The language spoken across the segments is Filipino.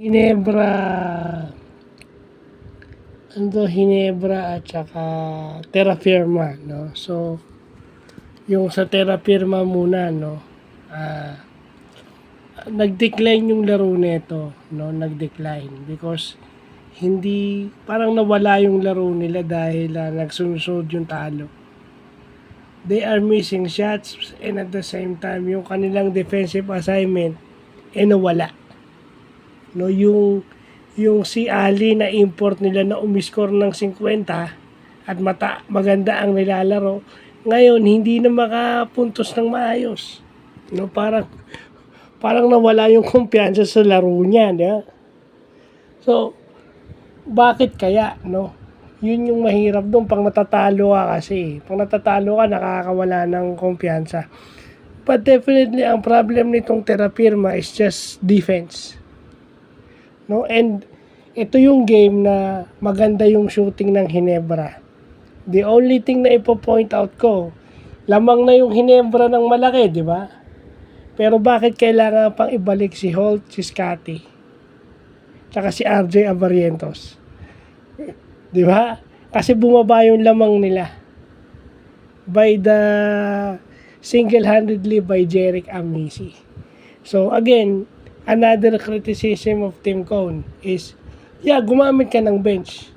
Ginebra, Ginebra at saka terra firma, no? So, yung sa terra firma muna, no? Nag-decline yung laro nito, no? Nag-decline because hindi, parang nawala yung laro nila dahil nagsunod yung talo. They are missing shots and at the same time, yung kanilang defensive assignment, nawala. No, yung si Ali na import nila na umiscore ng 50 at maganda ang nilalaro, ngayon hindi na makapuntos ng maayos. No, parang nawala yung kumpiyansa sa laro niya, yeah? So, bakit kaya, no? Yun yung mahirap doon pag natatalo ka kasi. Pag natatalo ka, nakakawala ng kumpiyansa. But definitely, ang problem nitong terra firma is just defense. No? And ito yung game na maganda yung shooting ng Ginebra. The only thing na ipo-point out ko, lamang na yung Ginebra ng malaki, di ba? Pero bakit kailangan pang ibalik si Holt, si Scottie, tsaka si RJ Abarientos? Di ba? Kasi bumaba yung lamang nila by the single-handedly by Jerick Amisi. So again, another criticism of Tim Cone is, gumamit ka ng bench.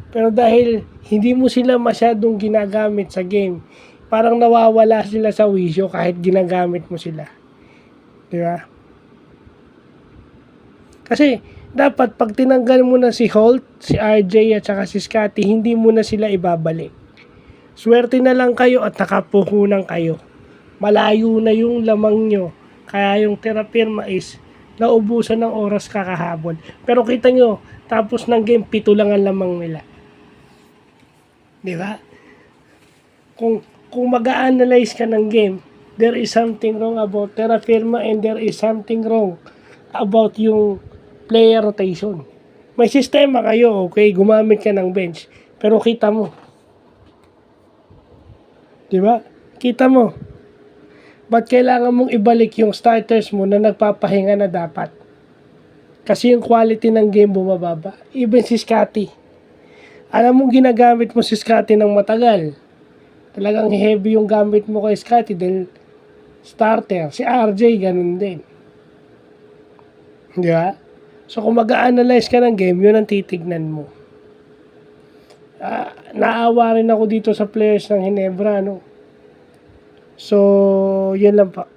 Pero dahil hindi mo sila masyadong ginagamit sa game, parang nawawala sila sa wisyo kahit ginagamit mo sila. Di ba? Kasi dapat pag tinanggal mo na si Holt, si RJ at saka si Scottie, hindi mo na sila ibabalik. Swerte na lang kayo at nakapuhunan kayo. Malayo na yung lamang nyo. Kaya yung terra firma is naubusan ng oras kakahabol. Pero kita nyo, tapos ng game, 7 lang ang lamang nila. Di ba? Kung mag-a-analyze ka ng game, there is something wrong about terra firma and there is something wrong about yung player rotation. May sistema kayo, okay, gumamit ka ng bench, pero kita mo. Di ba? Kita mo. Ba't kailangan mong ibalik yung starters mo na nagpapahinga na dapat? Kasi yung quality ng game bumababa. Even si Scottie. Alam mong ginagamit mo si Scottie ng matagal. Talagang heavy yung gamit mo kay Scottie dahil starter. Si RJ, ganun din. Di ba? So kung mag-a-analyze ka ng game, yun ang titignan mo. Naawa rin ako dito sa players ng Ginebra, no? So, yun lang pa.